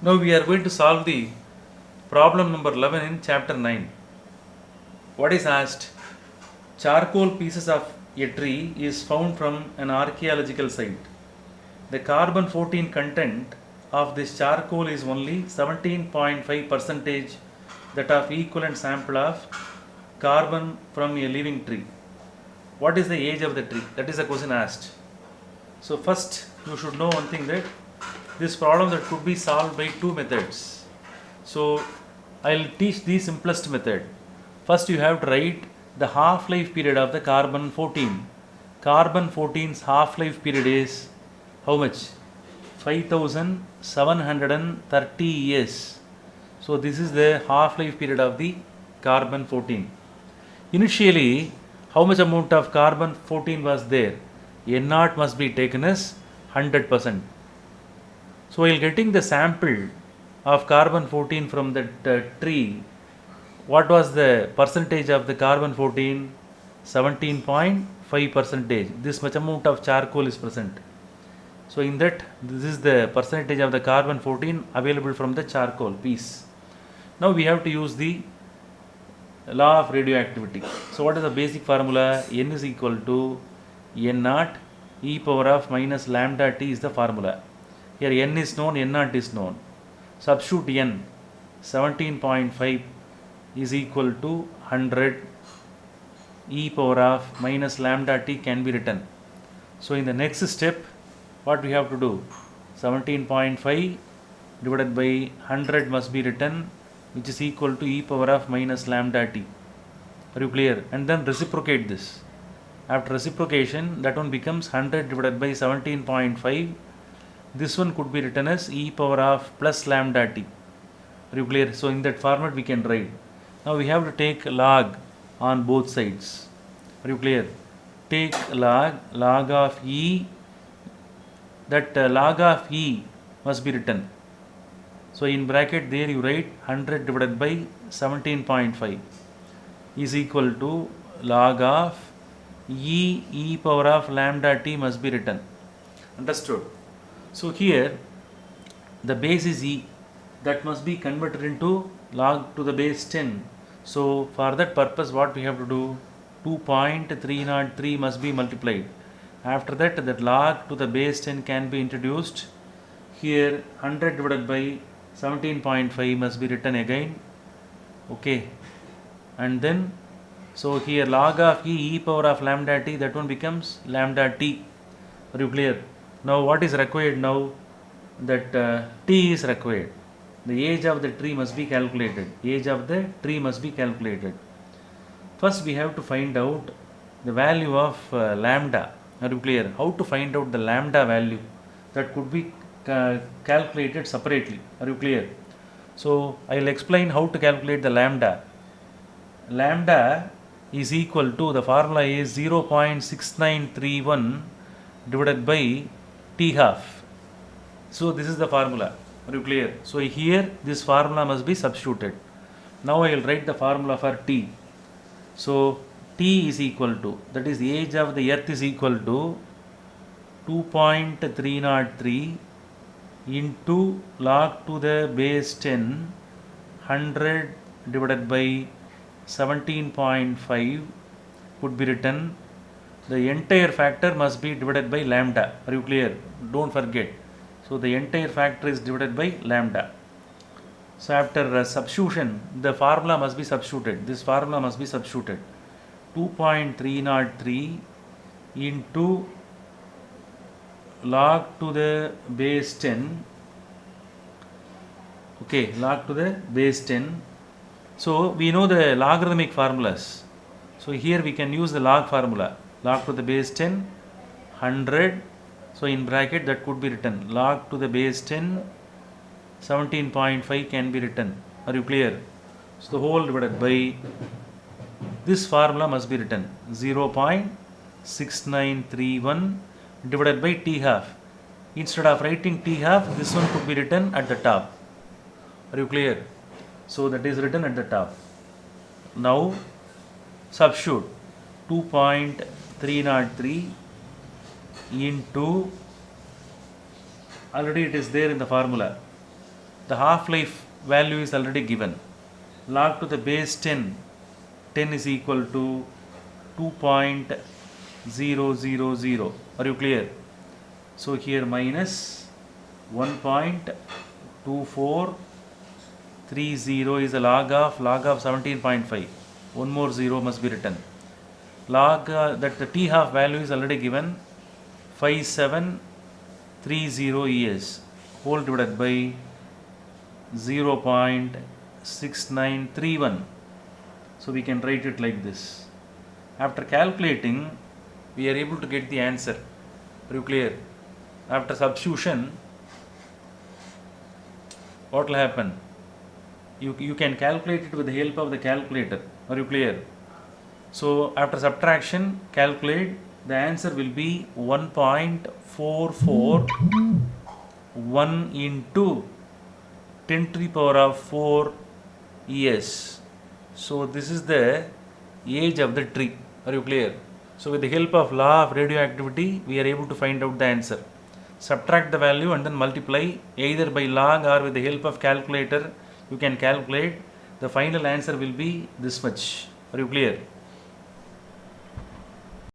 Now we are going to solve the problem number 11 in chapter 9. What is asked? Charcoal pieces of a tree is found from an archaeological site. The carbon 14 content of this charcoal is only 17.5 percentage that of equivalent sample of carbon from a living tree. What is the age of the tree? That is the question asked. So first you should know one thing, that this problem that could be solved by two methods. So I'll teach the simplest method. First you have to write the half-life period of the carbon 14. Carbon 14's half-life period is how much? 5730 years. So this is the half-life period of the carbon 14. Initially, how much amount of carbon 14 was there? N0 must be taken as 100%. So while getting the sample of carbon 14 from that tree, what was the percentage of the carbon 14? 17.5 percentage. This much amount of charcoal is present. So in that, this is the percentage of the carbon 14 available from the charcoal piece. Now we have to use the law of radioactivity. So what is the basic formula? N is equal to N0 e power of minus lambda T is the formula. Here N is known, N0 is known. Substitute N, 17.5 is equal to 100 e power of minus lambda T can be written. So in the next step, what we have to do? 17.5 divided by 100 must be written, which is equal to e power of minus lambda T. Are you clear? And then reciprocate this. After reciprocation, that one becomes 100 divided by 17.5. This one could be written as e power of plus lambda T. Are you clear? So in that format we can write. Now we have to take log on both sides. Are you clear? Take log of E. That log of E must be written. So in bracket there you write 100 divided by 17.5 is equal to log of e power of lambda T must be written. Understood? So here the base is E, that must be converted into log to the base 10. So for that purpose what we have to do? 2.303 must be multiplied. After that log to the base 10 can be introduced. Here 100 divided by 17.5 must be written again. Okay. And then so here log of e power of lambda T, that one becomes lambda T. Are you clear? Now what is required now? That T is required. The age of the tree must be calculated. Age of the tree must be calculated. First we have to find out the value of lambda. Are you clear? How to find out the lambda value? That could be calculated separately. Are you clear? So I will explain how to calculate the lambda. Lambda is equal to, the formula is 0.6931 divided by T half. So this is the formula. Are you clear? So here this formula must be substituted. Now I will write the formula for T. So T is equal to, that is the age of the earth is equal to 2.303 into log to the base 10 100 divided by 17.5 could be written. The entire factor must be divided by lambda. Are you clear? Don't forget. So the entire factor is divided by lambda. So after substitution, the formula must be substituted. This formula must be substituted. 2.303 into log to the base 10. Okay, log to the base 10. So we know the logarithmic formulas. So here we can use the log formula. Log to the base 10, 100. So in bracket that could be written. Log to the base 10, 17.5 can be written. Are you clear? So the whole divided by, this formula must be written. 0.6931 divided by T half. Instead of writing T half, this one could be written at the top. Are you clear? So that is written at the top. Now substitute 2.303 into, already it is there in the formula. The half-life value is already given. Log to the base 10, 10 is equal to 2.000. Are you clear? So here minus 1.2430 is a log of 17.5. One more 0 must be written. Log that the t half value is already given, 5730 es whole divided by 0.6931. So we can write it like this. After calculating, we are able to get the answer. Are you clear? After substitution, what will happen? You can calculate it with the help of the calculator. Are you clear? So after subtraction, calculate, the answer will be 1.441 into 10 to the power of 4 es. So this is the age of the tree. Are you clear? So with the help of law of radioactivity, we are able to find out the answer. Subtract the value and then multiply either by log or with the help of calculator. You can calculate. The final answer will be this much. Are you clear?